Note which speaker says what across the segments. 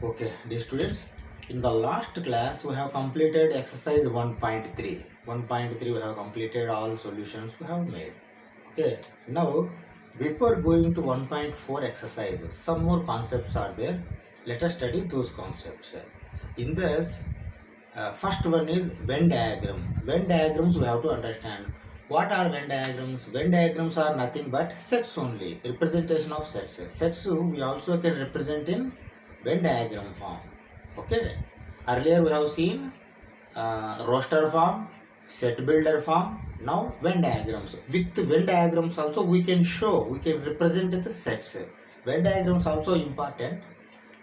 Speaker 1: Okay, dear students, in the last class we have completed exercise 1.3. 1.3 we have completed all solutions we have made. Okay, now before going to 1.4 exercise, some more concepts are there. Let us study those concepts. In this, first one is Venn diagram. Venn diagrams we have to understand. What are Venn diagrams? Venn diagrams are nothing but sets only, representation of sets. Sets we also can represent in Venn diagram form. Okay. Earlier we have seen roster form, set builder form. Now Venn diagrams. With Venn diagrams also we can show, we can represent the sets. Venn diagrams also important.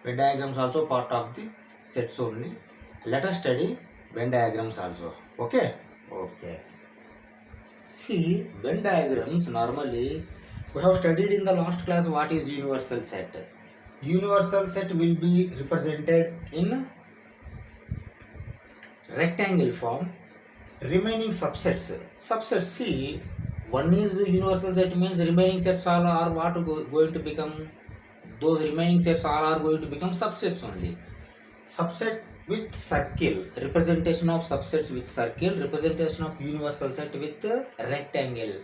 Speaker 1: Venn diagrams also part of the sets only. Let us study Venn diagrams also. Okay. Okay. See, Venn diagrams normally we have studied in the last class what is universal set. Universal set will be represented in rectangle form. Remaining subsets. Subsets, see, one is universal set means remaining sets all are what going to become, those remaining sets all are going to become subsets only. Subset with circle, representation of subsets with circle, representation of universal set with rectangle.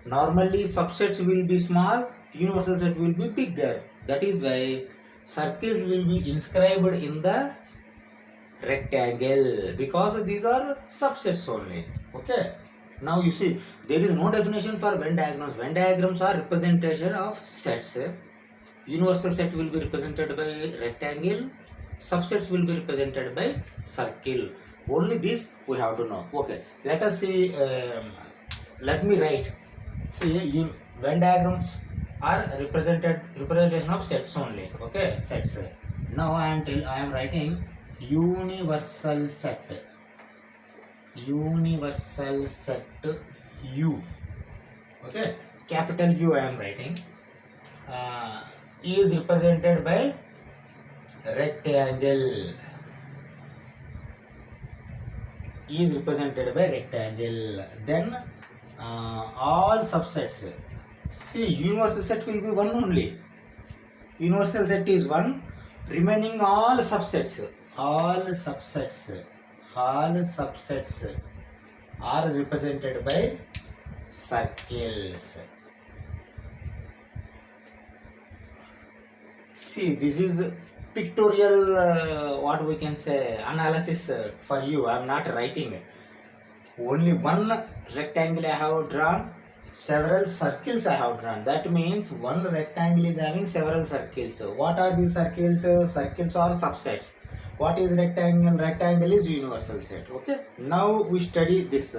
Speaker 1: Normally subsets will be small, universal set will be bigger. That is why circles will be inscribed in the rectangle because these are subsets only. Okay. Now you see there is no definition for Venn diagrams. Venn diagrams are representation of sets. Universal set will be represented by rectangle. Subsets will be represented by circle. Only this we have to know. Okay. Let us see. Let me write. See, Venn diagrams are representation of sets only. Okay, sets. Now I am writing universal set. Universal set U. Okay, capital U I am writing. Is represented by rectangle. Is represented by rectangle. Then all subsets. See, universal set will be one only. Universal set is one. Remaining all subsets. All subsets are represented by circles. See, this is pictorial, what we can say, analysis for you. I am not writing it. Only one rectangle I have drawn, several circles I have drawn. That means one rectangle is having several circles. What are these circles? Circles are subsets. What is rectangle? Rectangle is universal set. Okay. Now we study this,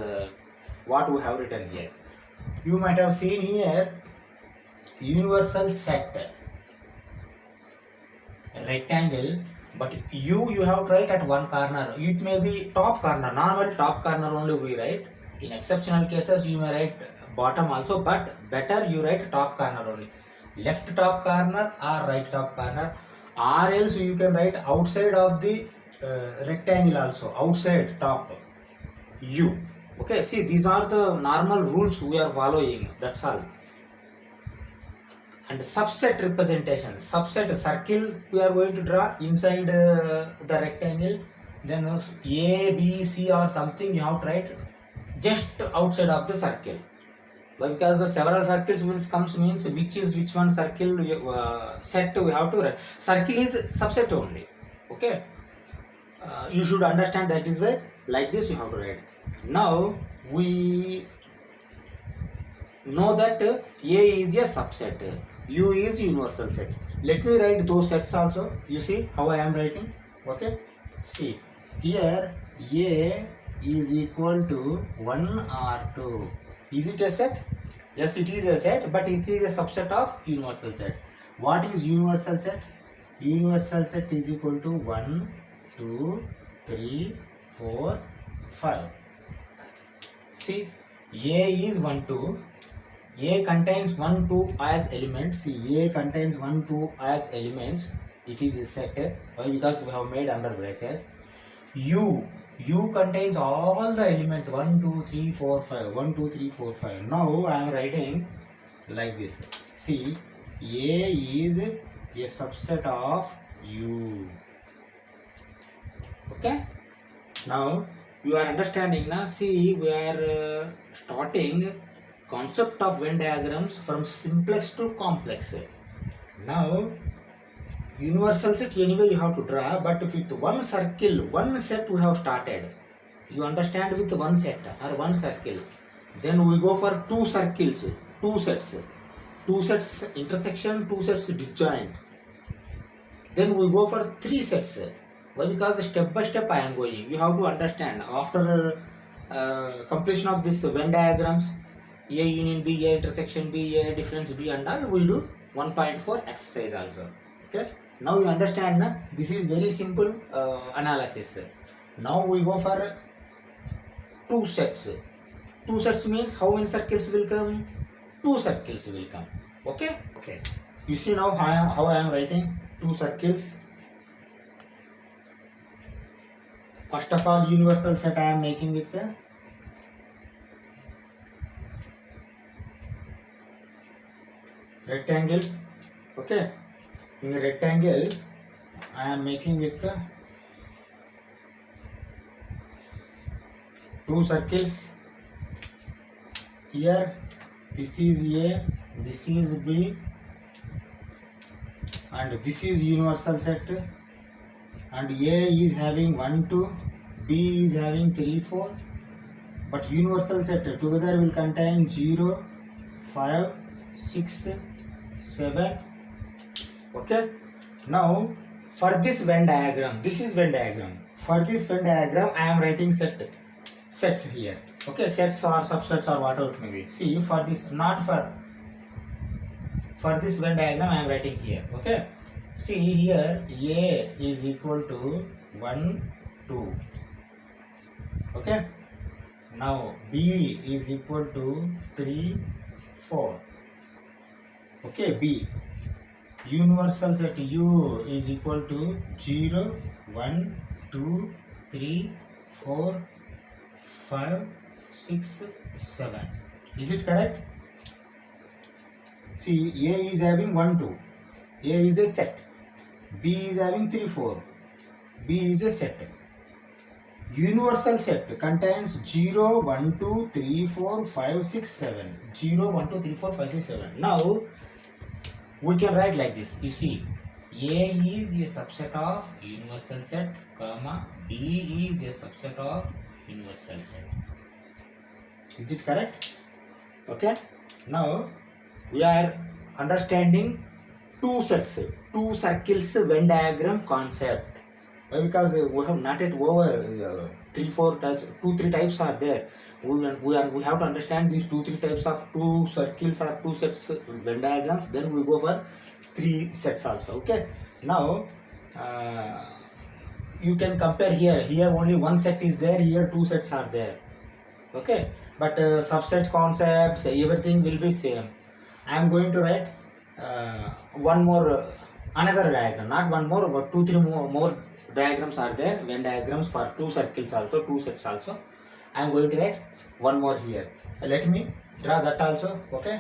Speaker 1: what we have written here. You might have seen here universal set. Rectangle, but you have to write at one corner. It may be top corner. Normally top corner only we write. In exceptional cases you may write bottom also, but better you write top corner only. Left top corner or right top corner, or else you can write outside of the rectangle also, outside top U. Okay, see, these are the normal rules we are following. That's all. And subset representation, subset circle we are going to draw inside the rectangle. Then A, B, C or something you have to write just outside of the circle, because the several circles will comes means which is which one circle set we have to write. Circle is subset only. Okay, you should understand that is why like this you have to write. Now we know that A is a subset, U is universal set. Let me write those sets also. You see how I am writing. Okay, see here A is equal to 1 or 2. Is it a set? Yes, it is a set, but it is a subset of universal set. What is universal set? Universal set is equal to 1, 2, 3, 4, 5. See, A is 1, 2. A contains 1, 2 as elements. See, A contains 1, 2 as elements. It is a set. Why? Because we have made under braces. U contains all the elements 1, 2, 3, 4, 5. 1, 2, 3, 4, 5. Now I am writing like this. See, A is a subset of U. Okay. Now you are understanding now. See, we are starting concept of Venn diagrams from simplex to complex. Now universal set anyway you have to draw, but with one circle, one set we have started. You understand, with one set or one circle. Then we go for two circles, two sets intersection, two sets disjoint. Then we go for three sets. Why? Because step by step I am going. You have to understand. After completion of this Venn diagrams, A union B, A intersection B, A difference B, and all, we do 1.4 exercise also. Okay. Now you understand. Na? This is very simple analysis. Now we go for two sets. Two sets means how many circles will come? Two circles will come. Okay. Okay. You see now how I am writing two circles. First of all, universal set I am making with a rectangle. Okay. In the rectangle, I am making with two circles. Here, this is A, this is B, and this is universal set. And A is having 1, 2, B is having 3, 4. But universal set together will contain 0, 5, 6, 7. Okay. Now for this Venn diagram, this is Venn diagram. For this Venn diagram, I am writing sets here. Okay, sets or subsets or whatever it may be. See, for this, not for this Venn diagram, I am writing here. Okay. See here, A is equal to 1, 2. Okay. Now B is equal to 3, 4. Okay, B. Universal set U is equal to 0, 1, 2, 3, 4, 5, 6, 7. Is it correct? See, A is having 1, 2. A is a set. B is having 3, 4. B is a set. Universal set contains 0, 1, 2, 3, 4, 5, 6, 7. 0, 1, 2, 3, 4, 5, 6, 7. Now, we can write like this. You see, A is a subset of universal set, comma, B is a subset of universal set. Is it correct? Okay. Now, we are understanding two sets, two circles Venn diagram concept. Why? Because we have not yet over 3, 4 types, 2, 3 types are there. We have to understand these 2, 3 types of two circles or two sets Venn diagrams. Then we go for 3 sets also. Okay. Now you can compare here. Here only one set is there. Here 2 sets are there. Okay. But subset concepts, everything will be same. I am going to write one more another diagram. Not one more, but 2, 3 more diagrams are there. Venn diagrams for 2 circles also, 2 sets also. I am going to write one more here. Let me draw that also. Okay.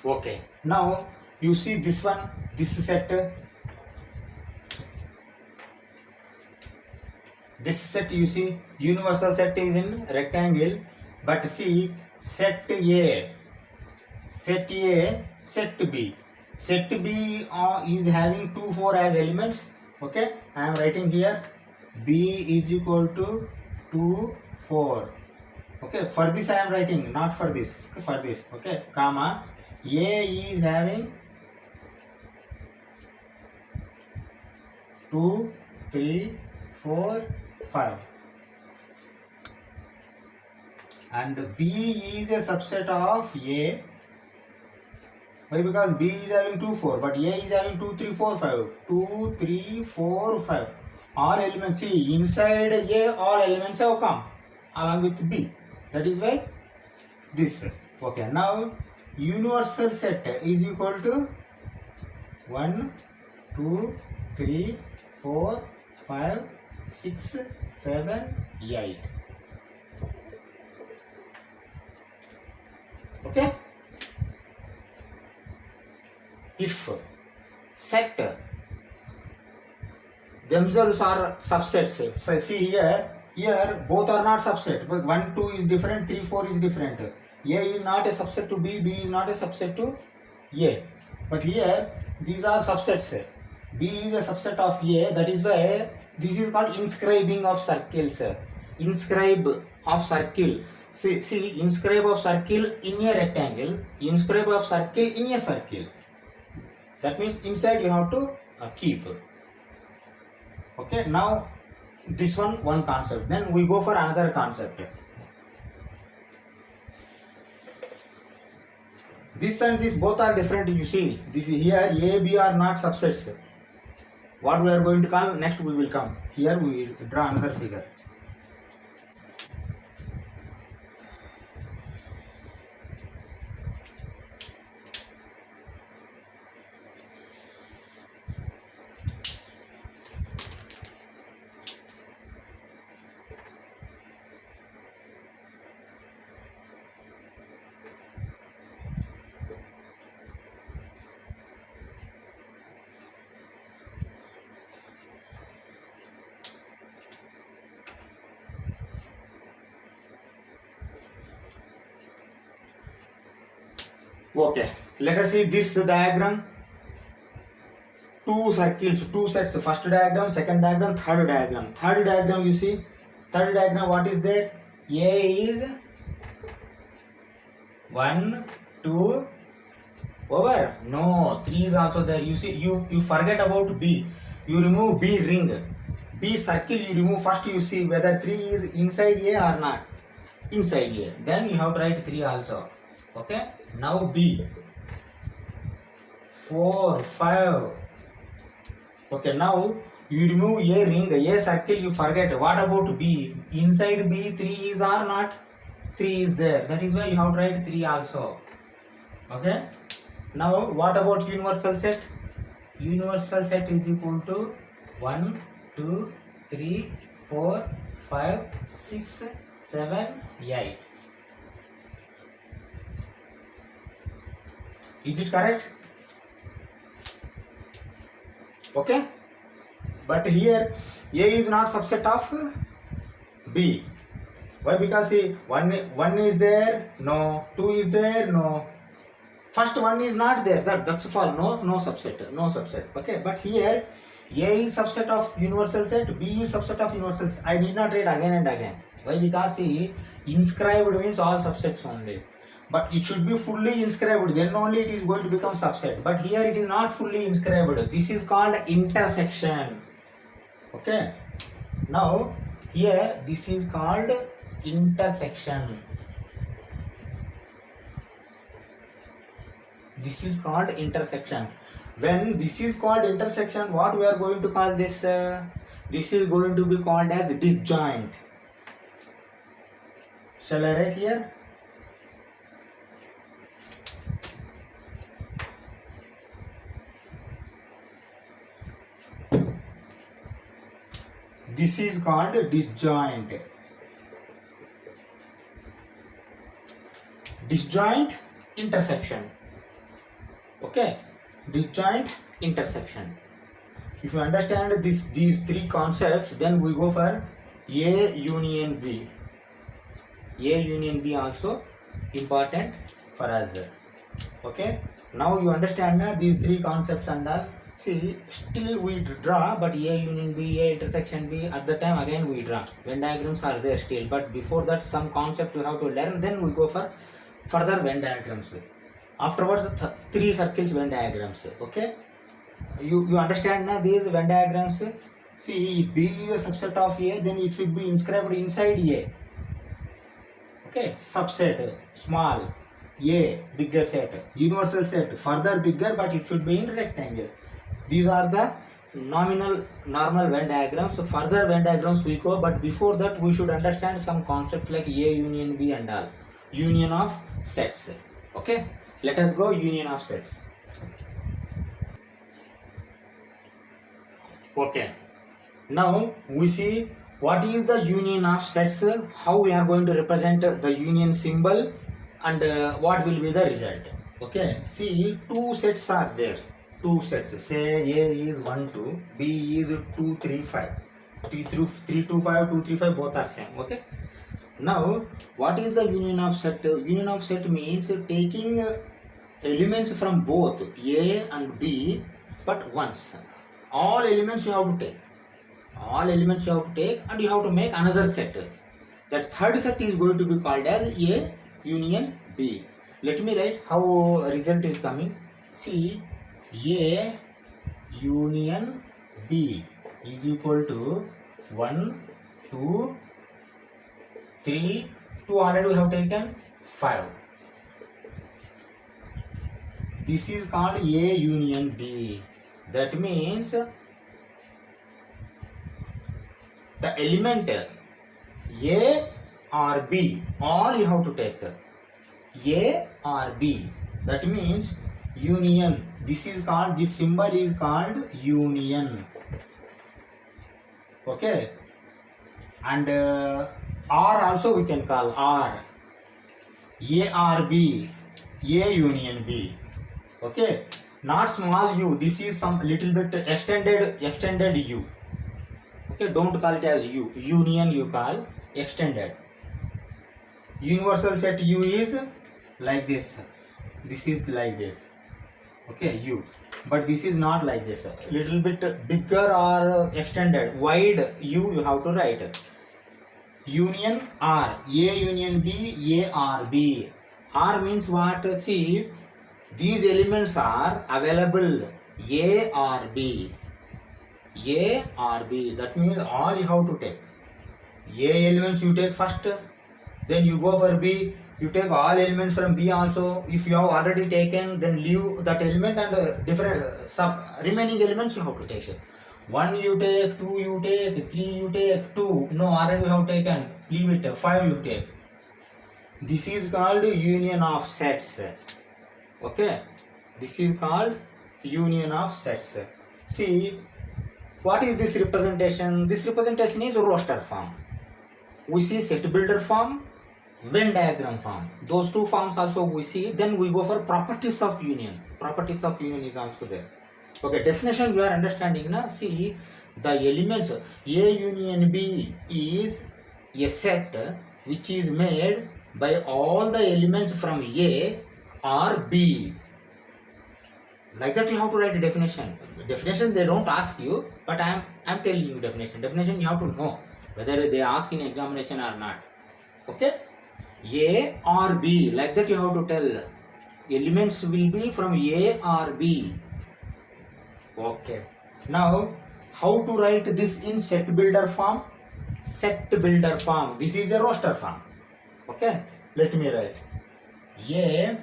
Speaker 1: Okay. Now you see this one, this set. This set, you see, universal set is in rectangle, but see set A, set B. Set B is having 2, 4 as elements. Okay, I am writing here B is equal to 2, 4. Okay, for this I am writing, not for this. Okay, for this. Okay, comma, A is having 2, 3, 4, 5. And B is a subset of A. Why? Because B is having 2, 4, but A is having 2, 3, 4, 5. 2, 3, 4, 5. All elements, see, inside A, all elements have come along with B. That is why this. Okay, now universal set is equal to 1, 2, 3, 4, 5, 6, 7, 8. Okay? If set themselves are subsets, so see here both are not subset, but 1, 2 is different, 3, 4 is different. A is not a subset to B, B is not a subset to A. But here these are subsets. B is a subset of A, that is why this is called inscribing of circles. Inscribe of circle. See, inscribe of circle in a rectangle, inscribe of circle in a circle. That means inside you have to keep. Okay, now this one concept. Then we go for another concept. This and this both are different. You see, this is here A, B are not subsets. What we are going to call next, we will come. Here we will draw another figure. Okay, let us see this diagram. Two circles, two sets. First diagram, second diagram, third diagram. Third diagram, you see. Third diagram, what is there? A is 1, 2. Over? No, 3 is also there. You see, you forget about B. You remove B ring. B circle you remove first. You see whether 3 is inside A or not. Inside A. Then you have to write 3 also. Okay. Now B. 4, 5. Okay. Now you remove A ring, A circle. You forget. What about B? Inside B 3 is or not? 3 is there. That is why you have to write 3 also. Okay. Now what about universal set? Universal set is equal to 1, 2, 3, 4, 5, 6, 7, 8. Is it correct? Okay. But here A is not subset of B. Why? Because see, 1 is there, no. 2 is there, no. First one is not there. That's all. No subset. Okay. But here A is subset of universal set, B is subset of universal set. I need not write again and again. Why? Because see, inscribed means all subsets only. But it should be fully inscribed. Then only it is going to become subset. But here it is not fully inscribed. This is called intersection. Okay. Now here this is called intersection. This is called intersection. When this is called intersection, what we are going to call this? This is going to be called as disjoint. Shall I write here? This is called disjoint. Disjoint intersection. Okay, disjoint intersection. If you understand these three concepts, then we go for A union B. A union B also important for us. Okay, now you understand these three concepts and all. See, still we draw, but A union B, A intersection B, at the time again we draw. Venn diagrams are there still, but before that some concepts we have to learn, then we go for further Venn diagrams. Afterwards, 3 circles Venn diagrams. Okay. You understand now these Venn diagrams? See, if B is a subset of A, then it should be inscribed inside A. Okay, subset, small, A, bigger set, universal set, further bigger, but it should be in rectangle. These are the normal Venn diagrams. So further Venn diagrams we go, but before that we should understand some concepts like A union B and all. Union of sets. Okay, let us go union of sets. Okay, now we see what is the union of sets, how we are going to represent the union symbol, and what will be the result. Okay, see, two sets are there. Two sets. Say A is 1, 2, B is 2, 3, 5. 3, 2, 5, 2, 3, 5 both are same. Okay. Now, what is the union of set? Union of set means taking elements from both A and B, but once. All elements you have to take. All elements you have to take, and you have to make another set. That third set is going to be called as A union B. Let me write how result is coming. See, A union B is equal to 1, 2, 3, 2 already we have taken 5. This is called A union B. That means the element A or B, all you have to take. A or B. That means union. This symbol is called union. Okay. And R also we can call R. A or B. A union B. Okay. Not small u. This is some little bit extended u. Okay. Don't call it as u. Union you call extended. Universal set u is like this. This is like this. Okay, u. But this is not like this. Little bit bigger or extended. Wide u you have to write. Union R. A union B. A R B. R means what? See, these elements are available A or B. A or B. That means all you have to take. A elements you take first. Then you go for B. You take all elements from B also. If you have already taken, then leave that element, and different remaining elements you have to take. 1 you take, 2 you take, 3 you take, 2. No, already you have taken. Leave it. 5 you take. This is called union of sets. Okay. This is called union of sets. See, what is this representation? This representation is roster form. We see set builder form, Venn diagram form. Those two forms also we see. Then we go for properties of union. Properties of union is also there. Okay, definition you are understanding now. See, the elements A union B is a set which is made by all the elements from A or B. Like that you have to write a definition. Definition they don't ask you, but I am telling you definition. Definition you have to know whether they ask in examination or not. Okay? A or B, like that you have to tell. Elements will be from A or B. Okay. Now, how to write this in set builder form? Set builder form. This is a roster form. Okay. Let me write. A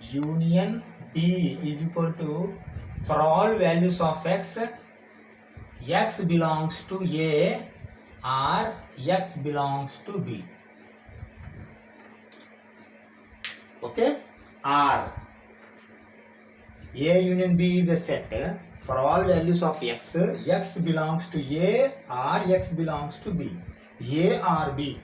Speaker 1: union B is equal to, for all values of x, x belongs to A or x belongs to B. Okay. R. A union B is a set. For all values of x, x belongs to A or x belongs to B. A or B.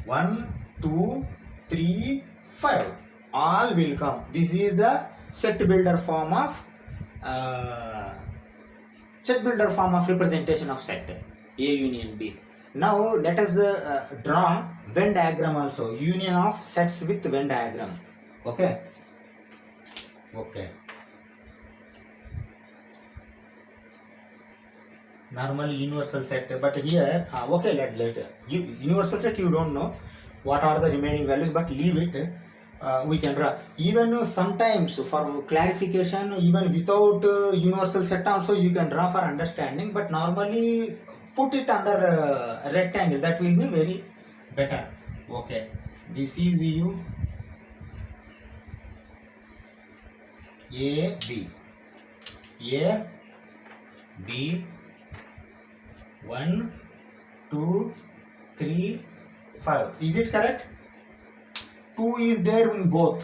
Speaker 1: 1, 2, 3, 5. All will come. This is the set builder form of representation of set A union B. Now let us draw Venn diagram also. Union of sets with Venn diagram. Okay. Okay. Normal universal set, but here okay, later universal set you don't know what are the remaining values, but leave it. we can draw. Even sometimes for clarification, even without universal set also you can draw for understanding, but normally put it under rectangle, that will be very better. Okay, this is U A B, A B, 1 2 3 5. Is it correct? 2 is there in both.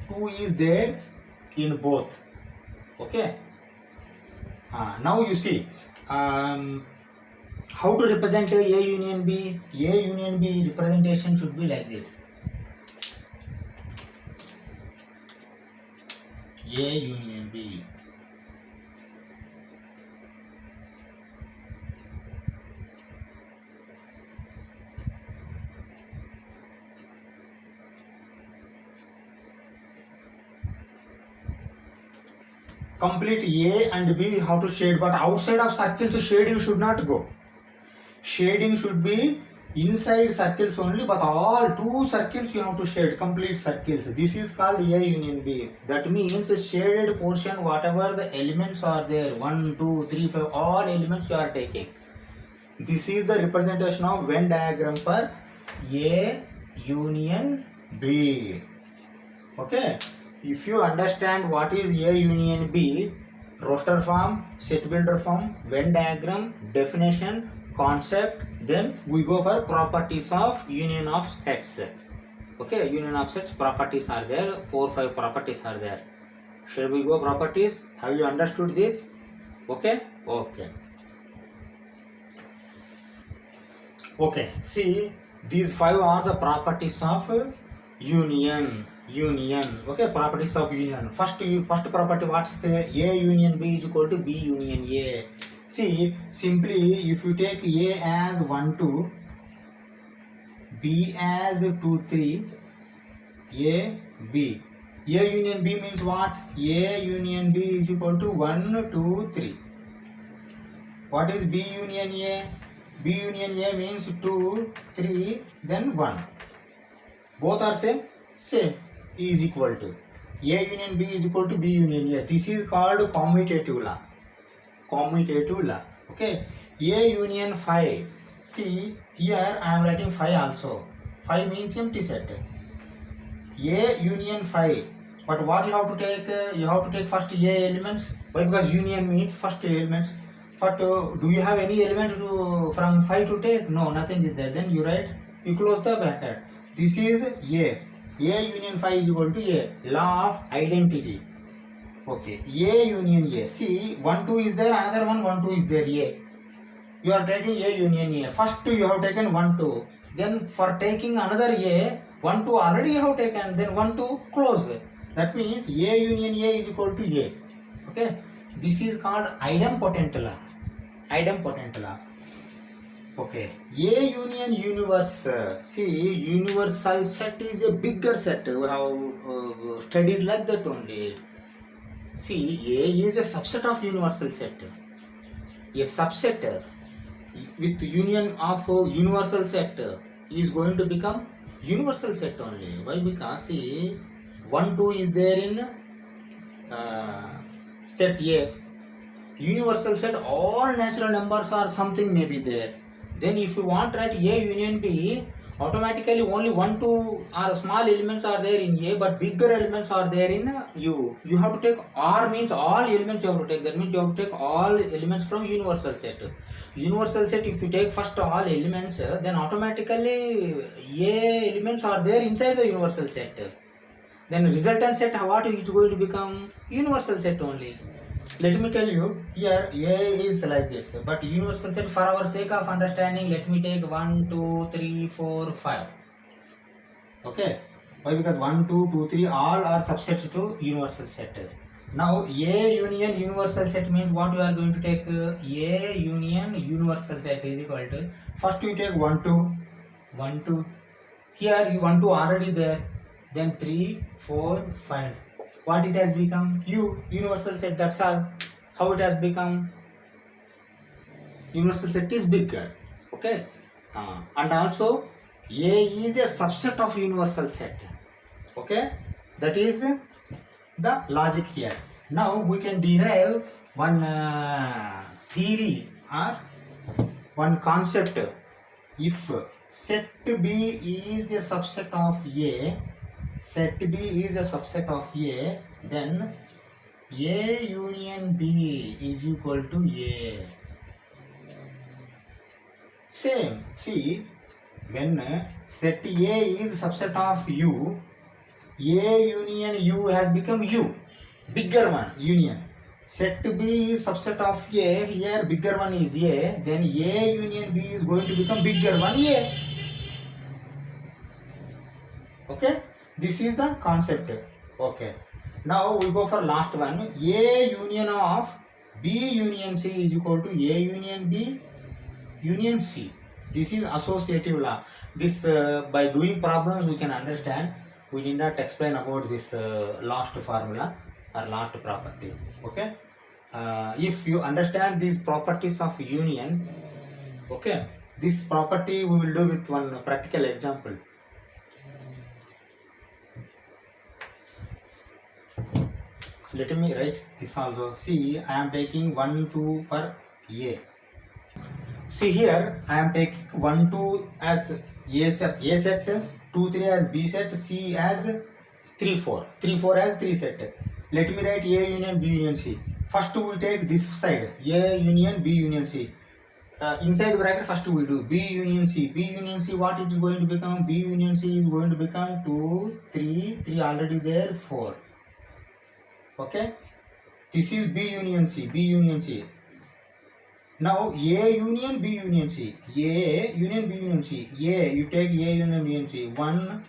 Speaker 1: 2 is there in both. Okay. Now you see how to represent A union B. A union B representation should be like this. A union B. Complete A and B how to shade, but outside of circles shading should not go. Shading should be inside circles only, but all 2 circles you have to shade, complete circles. This is called A union B. That means a shaded portion, whatever the elements are there, 1 2 3 5, all elements you are taking. This is the representation of Venn diagram for A union B. Okay. If you understand what is A union B, roster form, set builder form, Venn diagram, definition, concept, then we go for properties of union of sets. Okay, union of sets properties are there, 4 5 properties are there. Shall we go properties? Have you understood this? Okay, okay. Okay, see, these 5 are the properties of union. Okay, properties of union. First property, what is there? A union B is equal to B union A. See, simply if you take A as 1 2, B as 2 3, A B. A union B means what? A union B is equal to 1 2 3. What is B union A? B union A means 2 3 then 1. Both are same? Same. Is equal to A union B is equal to B union A. This is called commutative law. Commutative law. Okay. A union 5. See, here I am writing 5 also. 5 means empty set. A union 5. But what you have to take? You have to take first A elements. Why? Because union means first elements. But do you have any element from 5 to take? No, nothing is there. Then you write, you close the bracket. This is A. A union 5 is equal to A. Law of identity. Okay. A union A. See, 1 2 is there, another 1 2 is there. A. You are taking A union A. First you have taken 1 2. Then for taking another A, 1 2 already you have taken. Then 1 2 close. That means A union A is equal to A. Okay. This is called idempotent law. Idempotent law. Okay. A union universe. See, universal set is a bigger set. We have studied like that only. See, A is a subset of universal set. A subset with union of universal set is going to become universal set only. Why? Because see, 1 2 is there in set A. Universal set, all natural numbers are something may be there. Then if you want to write A union B, automatically only 1 2 are small elements are there in A, but bigger elements are there in U. You have to take R means all elements you have to take. That means you have to take all elements from universal set. Universal set, if you take first all elements, then automatically A elements are there inside the universal set. Then resultant set, what is going to become? Universal set only. Let me tell you, here A is like this, but universal set, for our sake of understanding, let me take 1 2 3 4 5. Okay. Why? Because 1 2 2 3 all are subsets to universal set. Now A union universal set means what you are going to take? A union universal set is equal to, first you take 1 2. Here you 1 2 already there. Then 3 4 5. What it has become? Universal set, that's all. How it has become? Universal set is bigger. Okay. And also A is a subset of universal set. Okay, that is the logic here. Now we can derive one theory or one concept. If set B is a subset of A, set B is a subset of A, then A union B is equal to A. Same, see, when set A is subset of U, A union U has become U, bigger one, union. Set B is subset of A, here bigger one is A, then A union B is going to become bigger one A. Okay, this is the concept. Okay, now we go for last one. A union of B union C is equal to A union B union C. This is associative law. This by doing problems we can understand. We need not explain about this last formula or last property. Okay, if you understand these properties of union, okay, this property we will do with one practical example. Let me write this also. See, I am taking 1, 2 for A. See here, I am taking 1, 2 as A set, 2, 3 as B set, C as 3, 4. 3, 4 as 3 set. Let me write A union B union C. First we take this side, A union B union C. Inside bracket first we do B union C. B union C, what it is going to become? B union C is going to become 2, 3, 3 already there, 4. Okay, this is B union C, B union C. Now A union B union C, A union B union C, A, you take A union B union C, 1,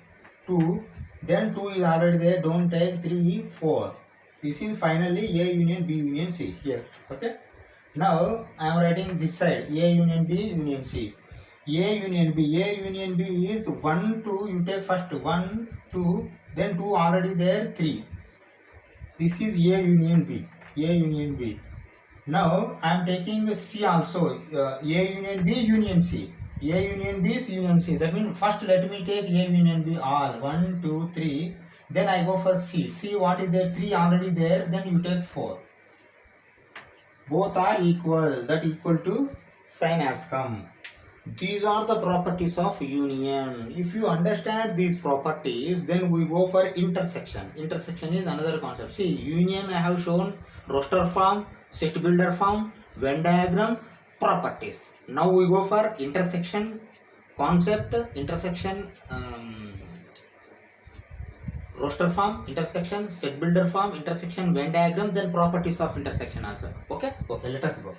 Speaker 1: 2, then 2 is already there, don't take 3, 4. This is finally A union B union C here. Okay, now I am writing this side, A union B union C. A union B is 1, 2, you take first 1, 2, then 2 already there, 3. This is A union B, A union B. Now I am taking C also, A union B union C. A union B is union C. That means first let me take A union B all, 1, 2, 3. Then I go for C. C, what is there? 3 already there. Then you take 4. Both are equal. That equal to sign has come. These are the properties of union. If you understand these properties, then we go for intersection. Intersection is another concept. See, union I have shown roster form, set builder form, Venn diagram, properties. Now we go for intersection concept, intersection roster form, intersection, set builder form, intersection, Venn diagram, then properties of intersection also. Okay, okay, let us go.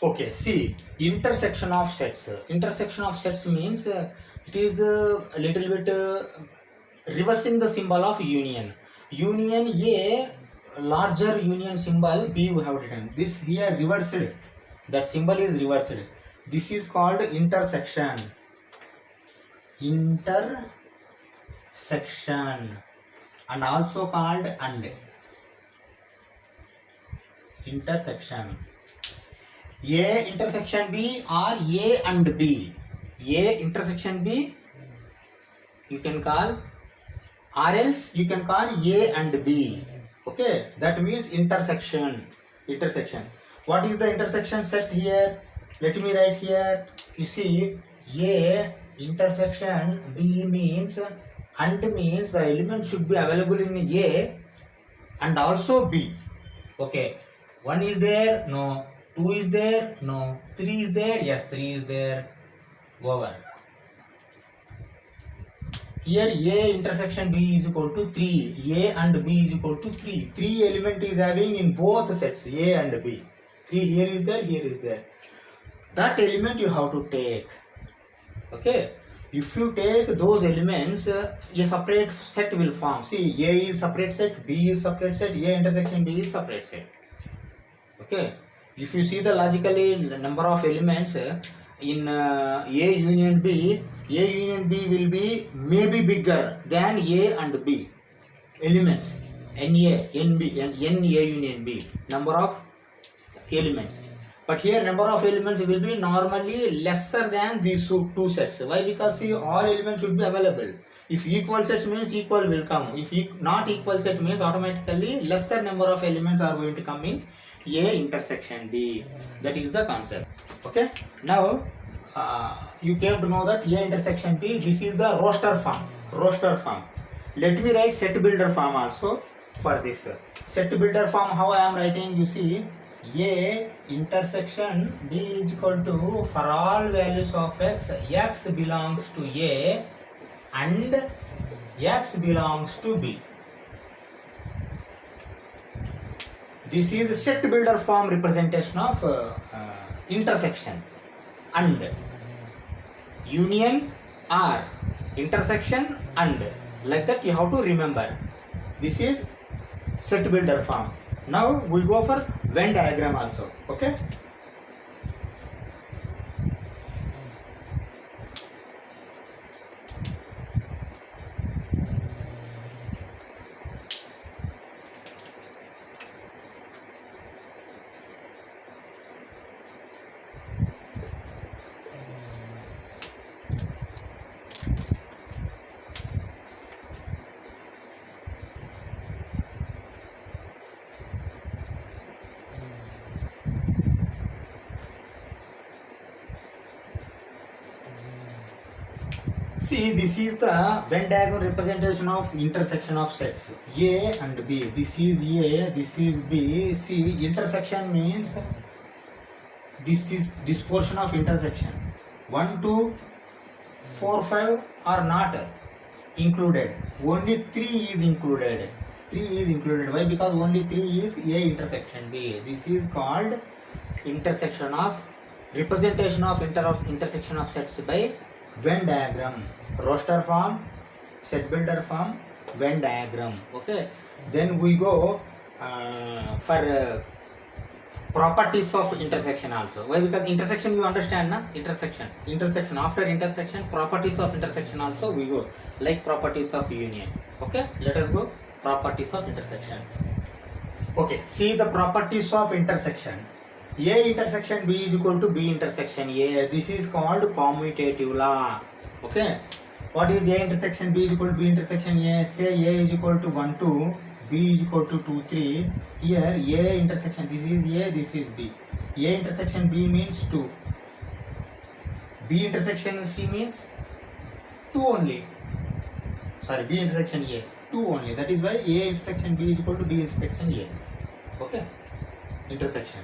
Speaker 1: Okay, see, intersection of sets. Intersection of sets means it is a little bit reversing the symbol of union. Union A, larger union symbol B we have written. This here reversed. That symbol is reversed. This is called intersection. Intersection. And also called and. Intersection. A intersection B or A and B. A intersection B you can call, or else you can call A and B. Okay, that means intersection. Intersection. What is the intersection set here? Let me write here. You see, A intersection B means, and means the element should be available in A and also B. Okay. 1 is there? No. 2 is there? No. 3 is there? Yes, 3 is there. Over. Here A intersection B is equal to 3. A and B is equal to 3. 3 element is having in both sets A and B. 3 here is there, here is there. That element you have to take. Okay. If you take those elements, a separate set will form. See, A is separate set, B is separate set, A intersection B is separate set. Okay. If you see the logically number of elements in A union B will be maybe bigger than A and B elements. NA, NB, and NA union B, number of elements. But here number of elements will be normally lesser than these two sets. Why? Because see, all elements should be available. If equal sets means equal will come. If not equal set means automatically lesser number of elements are going to come in A intersection B. That is the concept. Okay. Now you came to know that A intersection B. This is the roster form. Roster form. Let me write set builder form also for this. Set builder form. How I am writing? You see. A intersection B is equal to, for all values of x belongs to A and x belongs to B. This is set builder form representation of intersection. And union or intersection and, like that you have to remember. This is set builder form. Now we go for Venn diagram also. Okay. See, this is the Venn diagram representation of intersection of sets A and B. This is A, this is B. See, intersection means this portion of intersection. 1, 2, 4, 5 are not included. Only 3 is included. 3 is included. Why? Because only 3 is A intersection B. This is called intersection of representation of intersection of sets by Venn diagram. Roster form, set builder form, Venn diagram. Okay. Then we go for properties of intersection also. Why? Because intersection you understand, na? Intersection. After intersection, properties of intersection also we go. Like properties of union. Okay. Let us go. Properties of intersection. Okay. See the properties of intersection. A intersection B is equal to B intersection A. This is called commutative law. Okay. What is A intersection B is equal to B intersection A? Say A is equal to 1, 2, B is equal to 2, 3. Here A intersection, this is A, this is B. A intersection B means 2. B intersection C means 2 only. Sorry, B intersection A, 2 only. That is why A intersection B is equal to B intersection A. Okay. Intersection.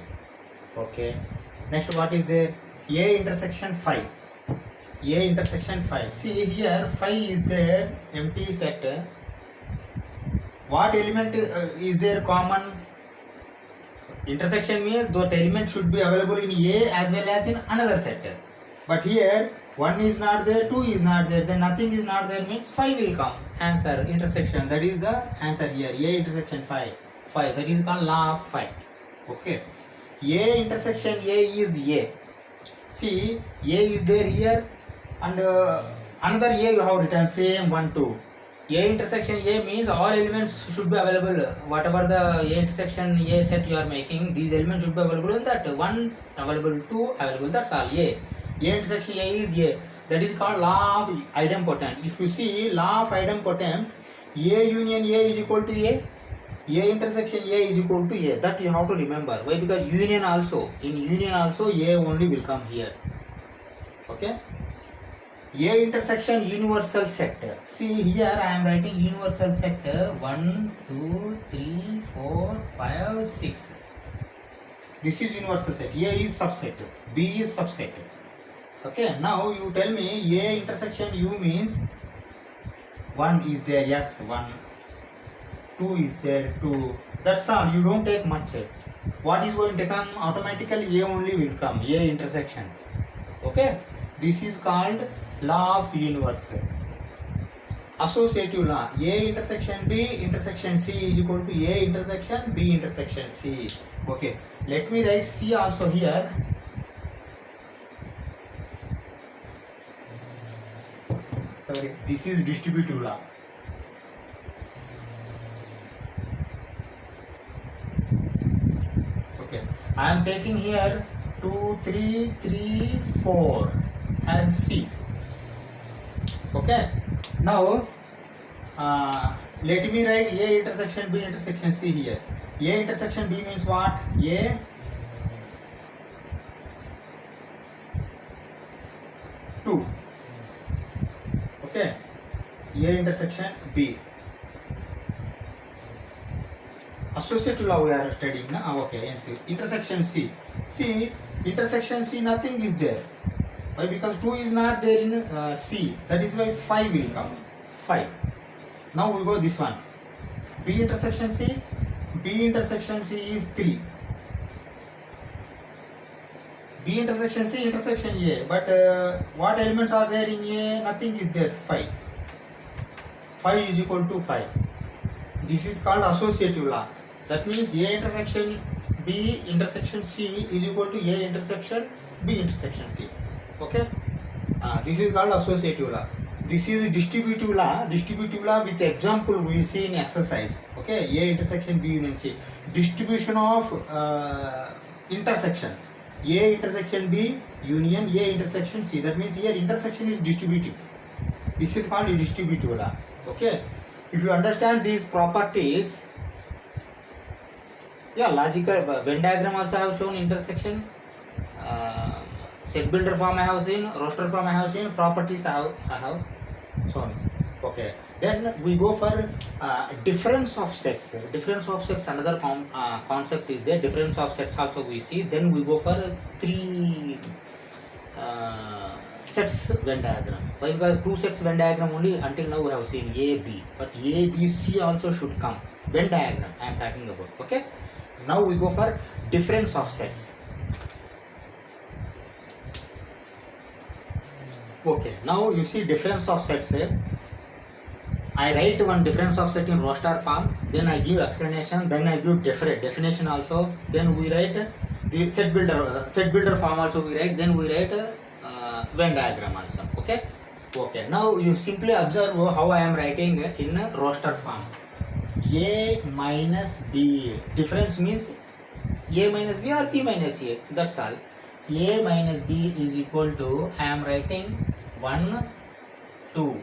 Speaker 1: Okay. Next, what is there? A intersection 5. A intersection 5. See here 5 is there, empty set. What element is there common? Intersection means that element should be available in A as well as in another set. But here 1 is not there, 2 is not there, then nothing is not there means 5 will come. Answer intersection. That is the answer here. A intersection 5. 5. That is called law of 5. Okay. A intersection A is A. See, A is there here and another A you have written same 1, 2. A intersection A means all elements should be available. Whatever the A intersection A set you are making, these elements should be available in that. 1 available, 2 available, that's all. A intersection A is A. That is called law of idempotent. If you see law of idempotent, A union A is equal to A. A intersection A is equal to A. That you have to remember. Why? Because union also, in union also A only will come here. Okay. A intersection universal set. See here I am writing universal set 1, 2, 3, 4, 5, 6. This is universal set. A is subset. B is subset. Okay. Now you tell me A intersection U means 1 is there. Yes, 1. 2 is there. 2. That's all. You don't take much. What is going to come? Automatically A only will come. A intersection. Okay. This is called law of universe. Associative law. A intersection B intersection C is equal to A intersection B intersection C. Okay. Let me write C also here. Sorry, this is distributive law. Okay. I am taking here 2, 3, 3, 4 as C. Okay. Now, let me write A intersection B intersection C here. A intersection B means what? A two. Okay. A intersection B. Associative law we are studying now. Okay. And C. Intersection C. See, intersection C, nothing is there. Why? Because 2 is not there in C. That is why 5 will come. 5. Now we go this one. B intersection C. B intersection C is 3. B intersection C intersection A. But what elements are there in A? Nothing is there. 5. 5 is equal to 5. This is called associative law. That means A intersection B intersection C is equal to A intersection B intersection C. Okay. This is called associative law. This is distributive law. Distributive law with example we see in exercise. Okay. A intersection B union C. Distribution of intersection. A intersection B union A intersection C. That means here intersection is distributive. This is called distributive law. Okay. If you understand these properties, yeah, logical Venn diagram also have shown intersection. Set builder form I have seen, roster form I have seen, properties I have shown. Okay. Then we go for difference of sets. Difference of sets, another concept is there. Difference of sets also we see. Then we go for 3 sets Venn diagram. Why? Because 2 sets Venn diagram only until now we have seen A, B. But A, B, C also should come. Venn diagram I am talking about. Okay. Now we go for difference of sets. Okay. Now you see difference of sets. I write one difference of set in roster form. Then I give explanation. Then I give definition also. Then we write the set builder form also we write. Then we write Venn diagram also. Okay. Okay. Now you simply observe how I am writing in roster form. A minus B. Difference means A minus B or B minus A. That's all. A minus B is equal to, I am writing 1, 2.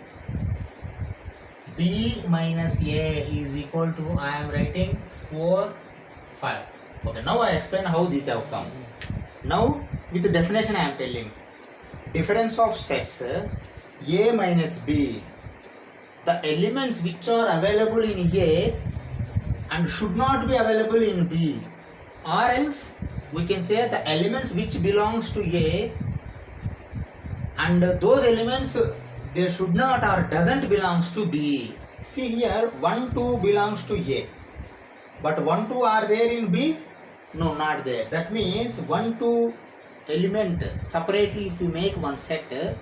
Speaker 1: B minus A is equal to, I am writing 4, 5. Okay. Now I explain how this have come. Now with the definition I am telling. Difference of sets A minus B. The elements which are available in A and should not be available in B, or else we can say the elements which belongs to A and those elements they should not or doesn't belongs to B. See here 1, 2 belongs to A, but 1, 2 are there in B? No, not there. That means 1, 2 element separately if you make one set,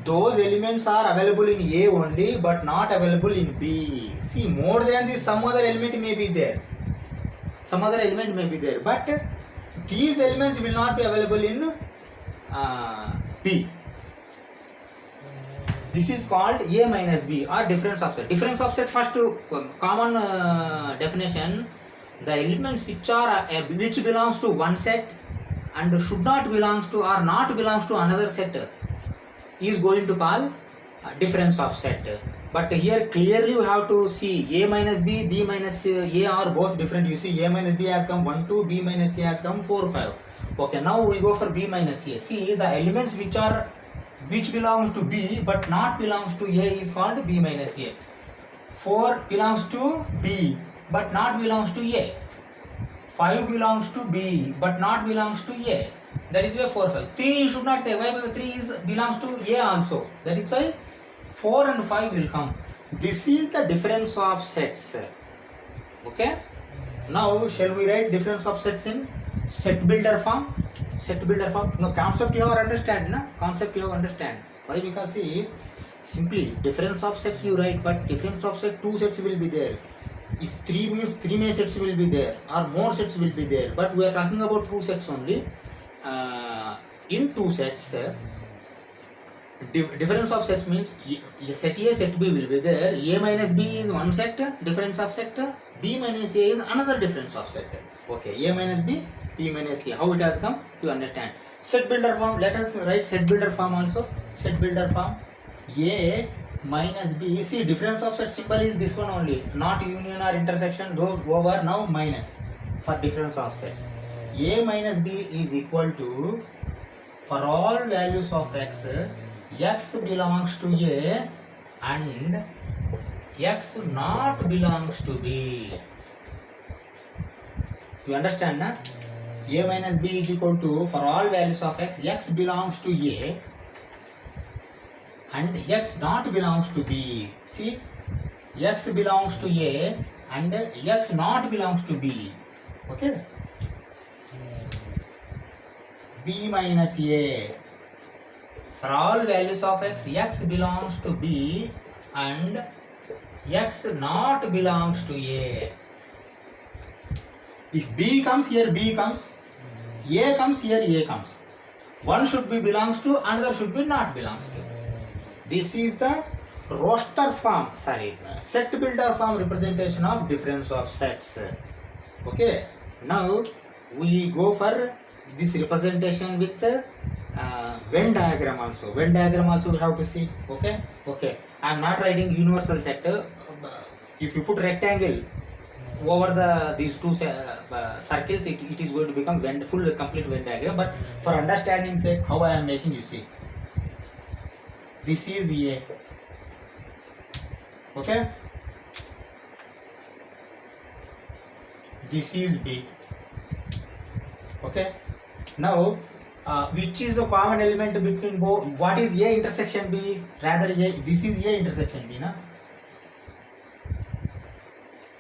Speaker 1: those elements are available in A only but not available in B. See, more than this some other element may be there. Some other element may be there, but these elements will not be available in B. This is called A minus B or difference of set. Difference of set, first common definition, the elements which are which belongs to one set and should not belongs to or not belongs to another set is going to call difference of set. But here clearly you have to see A minus B, B minus A are both different. You see A minus B has come 1, 2, B minus A has come 4, 5. Okay, now we go for B minus A. See, the elements which belongs to B but not belongs to A is called B minus A. 4 belongs to B but not belongs to A. 5 belongs to B but not belongs to A. That is why 4, 5. 3 you should not take. Why? Because 3 belongs to A also. That is why 4 and 5 will come. This is the difference of sets. Okay. Now shall we write difference of sets in set builder form? Set builder form. No, concept you have understand, na? Concept you have understand. Why? Because see, simply difference of sets you write, but difference of set 2 sets will be there. If 3 means 3 many sets will be there, or more sets will be there. But we are talking about 2 sets only. In 2 sets, difference of sets means set A, set B will be there. A minus B is one set, difference of set. B minus A is another difference of set. Okay, A minus B, B minus A. How it has come? You understand. Set builder form. Let us write set builder form also. Set builder form. A minus B. See, difference of set symbol is this one only. Not union or intersection. Those over now minus for difference of set. A minus B is equal to, for all values of x, x belongs to A and x not belongs to B. You understand, na? A minus B is equal to, for all values of x, x belongs to A and x not belongs to B. See, x belongs to A and x not belongs to B. Okay. B minus A. For all values of x, x belongs to B and x not belongs to A. If B comes here, B comes. A comes here, A comes. One should be belongs to, another should be not belongs to. This is the roster form, set builder form representation of difference of sets. Okay. Now we go for this representation with Venn diagram also. Venn diagram also we have to see. Okay. Okay. I am not writing universal set. If you put rectangle over these two circles, it is going to become full complete Venn diagram. But for understanding sake, how I am making, you see. This is A. Okay. This is B. Okay. Now, which is the common element between both? What is A intersection B? Rather, A. This is A intersection B, na?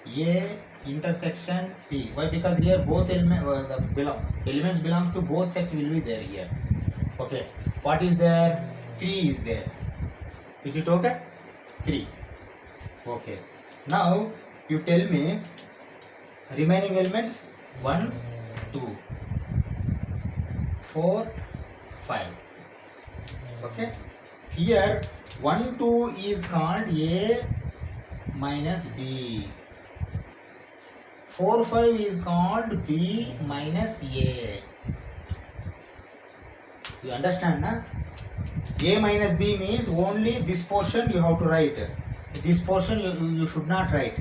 Speaker 1: A intersection B. Why? Because here both elements belongs to both sets will be there here. Okay. What is there? 3 is there. Is it okay? 3. Okay. Now you tell me remaining elements 1, 2, 4, 5. Okay. Here 1, 2 is called A minus B. 4, 5 is called B minus A. You understand, na? A minus B means only this portion you have to write. This portion you should not write.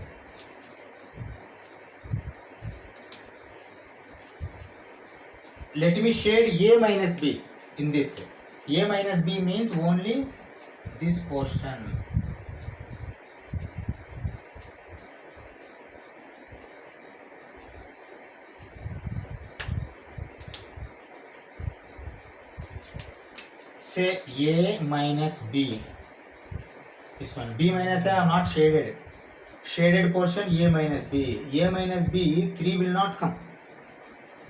Speaker 1: Let me shade A minus B in this. A minus B means only this portion. Say A minus B. This one. B minus A are not shaded. Shaded portion A minus B. A minus B, 3 will not come.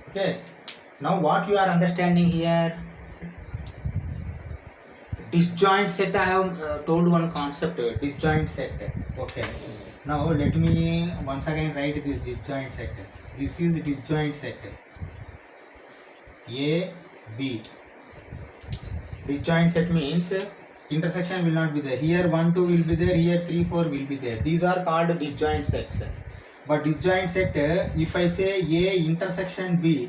Speaker 1: Okay. Now what you are understanding here? Disjoint set. I have told one concept. Disjoint set. Okay. Now let me once again write this disjoint set. This is disjoint set. A, B. Disjoint set means intersection will not be there. Here 1, 2 will be there. Here 3, 4 will be there. These are called disjoint sets. But disjoint set, if I say A intersection B,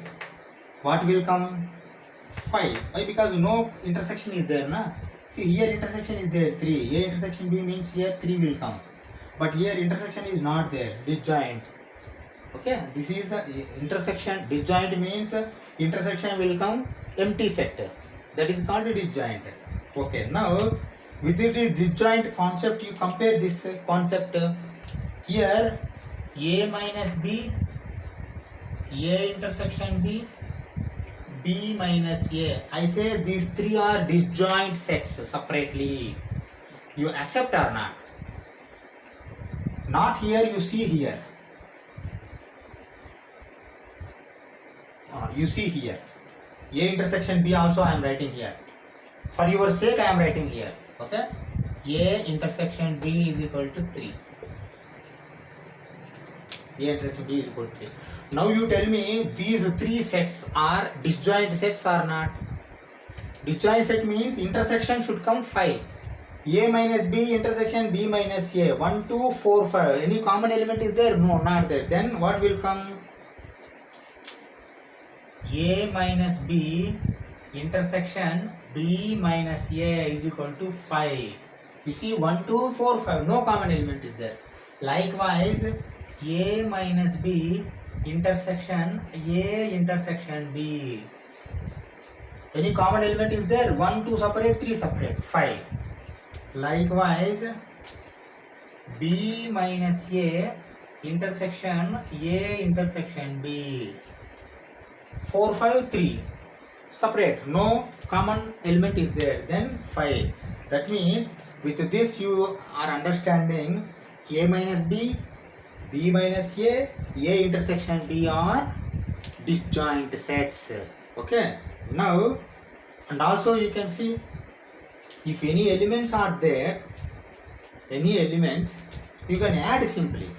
Speaker 1: what will come? 5. Why? Because no intersection is there, na? See, here intersection is there, 3. A intersection B means here 3 will come. But here intersection is not there. Disjoint. Okay. This is the intersection. Disjoint means intersection will come empty set. That is called disjoint. Okay. Now, with this disjoint concept, you compare this concept. Here, A minus B A intersection B, B minus A. I say these three are disjoint sets separately. You accept or not? Not here, you see here. You see here. A intersection B also I am writing here. For your sake I am writing here. Okay? A intersection B is equal to 3. A intersection B is equal to 3. Now you tell me these three sets are disjoint sets or not? Disjoint set means intersection should come 5. A minus B intersection B minus A. 1, 2, 4, 5. Any common element is there? No, not there. Then what will come? A minus B intersection B minus A is equal to 5. You see 1, 2, 4, 5. No common element is there. Likewise, A minus B intersection A intersection B. Any common element is there? 1, 2 separate, 3 separate, 5. Likewise, B minus A intersection A intersection B. 4, 5, 3. Separate. No common element is there. Then 5. That means with this you are understanding A minus B, B minus A intersection B are disjoint sets. Okay. Now, and also you can see if any elements are there, any elements, you can add simply.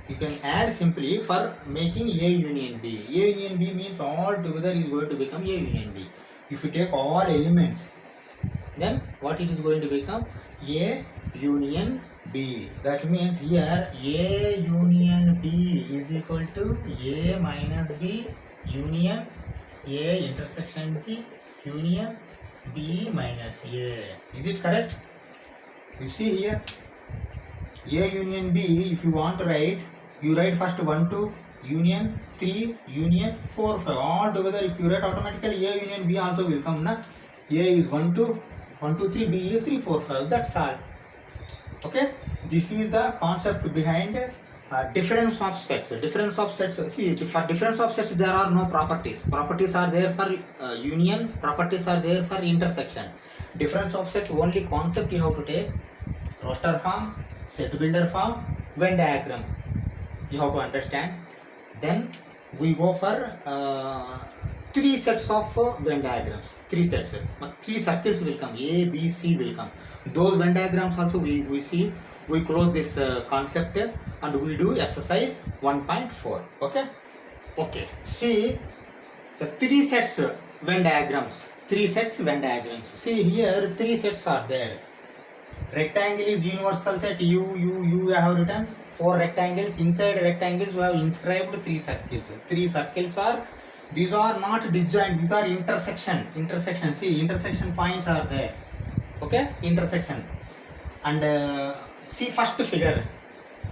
Speaker 1: You can add simply for making A union B. A union B means all together is going to become A union B. If you take all elements, then what it is going to become? A union B. That means here A union B is equal to A minus B union A intersection B union B minus A. Is it correct? You see here A union B, if you want to write, you write first 1, 2 union 3 union 4, 5. All together if you write automatically A union B also will come. Na? A is 1, 2, 1, 2, 3, B is 3, 4, 5. That's all. Okay. This is the concept behind difference of sets. Difference of sets. See, for difference of sets there are no properties. Properties are there for union. Properties are there for intersection. Difference of sets only concept you have to take. Roster form, set builder form, Venn diagram. You have to understand. Then we go for 3 sets of Venn diagrams. 3 sets. 3 circles will come. A, B, C will come. Those Venn diagrams also we see. We close this concept and we do exercise 1.4. Okay. Okay. See the 3 sets Venn diagrams. 3 sets Venn diagrams. See here 3 sets are there. Rectangle is universal set. You have written 4 rectangles. Inside rectangles we have inscribed 3 circles. 3 circles are, these are not disjoint, these are intersection. See, intersection points are there. Okay, intersection. And see first figure,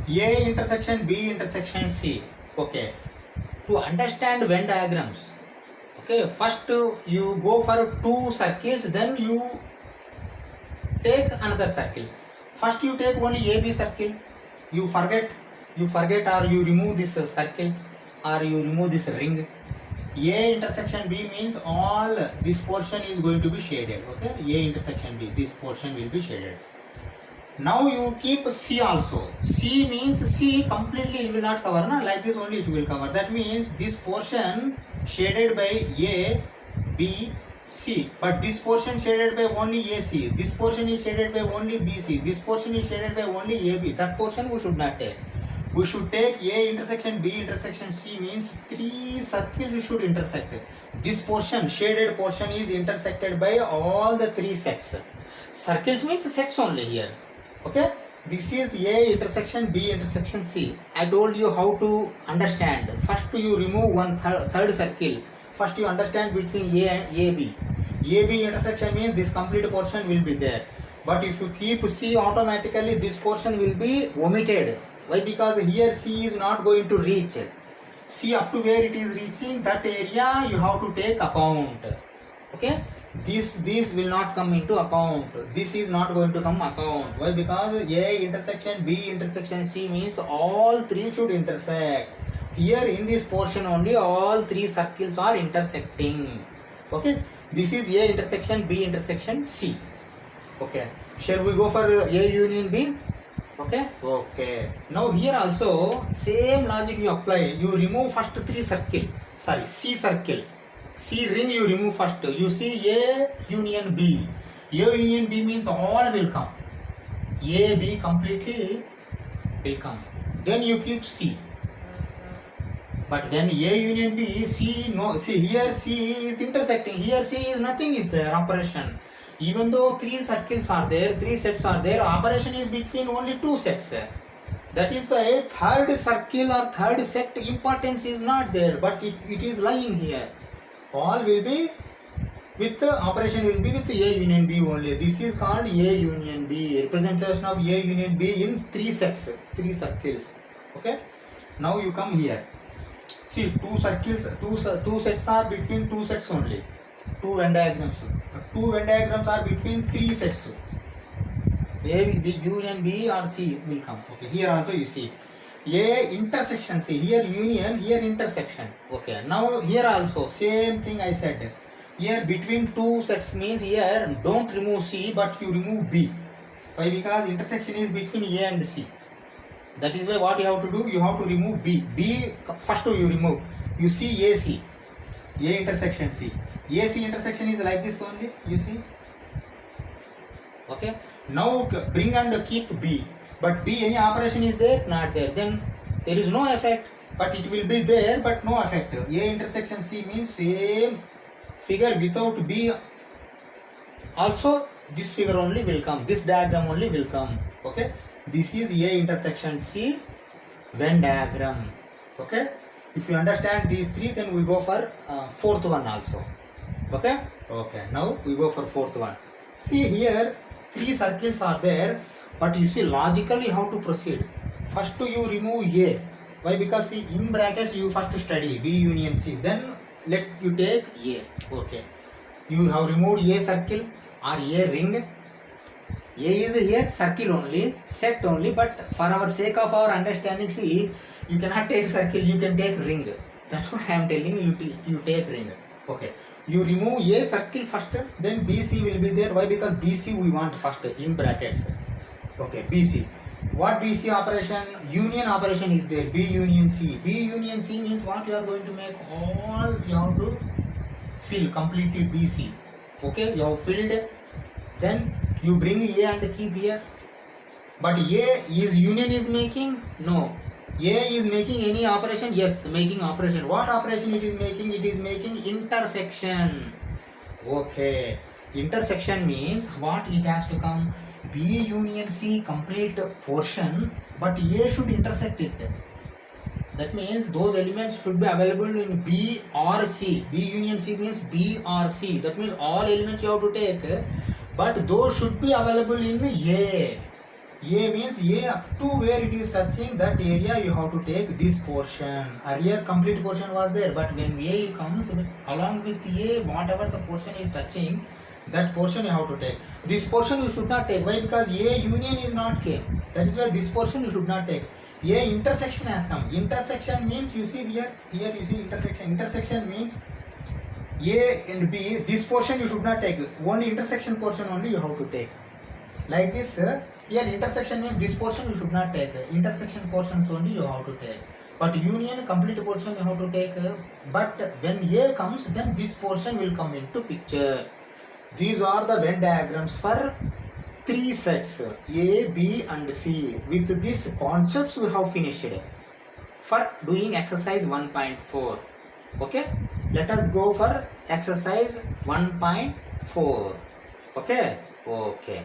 Speaker 1: A intersection B intersection C. Okay, to understand Venn diagrams, okay, first you go for 2 circles, then you take another circle. First you take only AB circle. You forget or you remove this circle or you remove this ring. A intersection B means all this portion is going to be shaded. Okay, A intersection B, this portion will be shaded. Now you keep C also. C means C completely it will not cover. Na? Like this only it will cover. That means this portion shaded by A, B, C. But this portion shaded by only AC. This portion is shaded by only BC. This portion is shaded by only AB. That portion we should not take. We should take A intersection B intersection C means 3 circles should intersect. This portion, shaded portion is intersected by all the 3 sets. Circles means sets only here. Okay. This is A intersection B intersection C. I told you how to understand. First you remove one third circle. First you understand between A and AB. AB intersection means this complete portion will be there. But if you keep C, automatically this portion will be omitted. Why? Because here C is not going to reach. C up to where it is reaching, that area you have to take account. Okay. This will not come into account. This is not going to come account. Why? Because A intersection B intersection C means all 3 should intersect. here in this portion only all three circles are intersecting. Okay, this is A intersection B intersection C. Okay, shall we go for A union B? Okay, okay. Now here also same logic you apply. You remove first three circle, sorry, C circle, C ring you remove first. You see A union B. A union B means all will come. A, B completely will come. Then you keep C. But when A union B, C, no, see here C is intersecting. Here C is nothing is there, operation. Even though three circles are there, three sets are there, operation is between only two sets. That is why third circle or third set importance is not there, but it is lying here. All will be with operation will be with A union B only. This is called A union B, representation of A union B in three sets, three circles. Okay. Now you come here. See, two circles, two sets are between two sets only. Two Venn diagrams. Two Venn diagrams are between three sets. A will be union B or C will come. Okay. Here also you see A intersection. See here union, here intersection. Okay. Now here also same thing I said. Here between two sets means here don't remove C but you remove B. Why? Because intersection is between A and C. That is why what you have to do, you have to remove B. B first you remove. You see AC. A intersection C. AC intersection is like this only. You see. Okay. Now bring and keep B. But B any operation is there? Not there. Then there is no effect. But it will be there but no effect. A intersection C means same figure without B. Also this figure only will come. This diagram only will come. Okay. This is A intersection C Venn diagram. Okay. If you understand these three, then we go for fourth one also. Okay. Okay. Now we go for fourth one. See here, three circles are there, but you see logically how to proceed. First you remove A. Why? Because see in brackets you first study B union C. Then let you take A. Okay. You have removed A circle or A ring. A is here circle only, set only, but for our sake of our understanding, see, you cannot take circle, you can take ring. That's what I am telling you, you take ring. Okay. You remove A circle first, then BC will be there. Why? Because BC we want first in brackets. Okay, BC. What BC operation? Union operation is there. B union C. B union C means what you are going to make? All you have to fill completely BC. Okay, you have filled. Then you bring A and keep here. But A is union is making? No. A is making any operation? Yes, making operation. What operation it is making? It is making intersection. Okay. Intersection means what it has to come? B union C complete portion, but A should intersect it. That means those elements should be available in B or C. B union C means B or C. That means all elements you have to take, but those should be available in A. A means A up to where it is touching, that area you have to take this portion. Earlier complete portion was there, but when A comes along with A, whatever the portion is touching, that portion you have to take. This portion you should not take. Why? Because A union is not came. That is why this portion you should not take. A intersection has come. Intersection means you see here you see intersection. Intersection means A and B. This portion you should not take. Only intersection portion only you have to take. Like this. Here intersection means this portion you should not take. Intersection portions only you have to take. But union complete portion you have to take. But when A comes, then this portion will come into picture. These are the Venn diagrams for three sets A, B and C. With these concepts we have finished for doing exercise 1.4. Okay, let us go for exercise 1.4. Okay.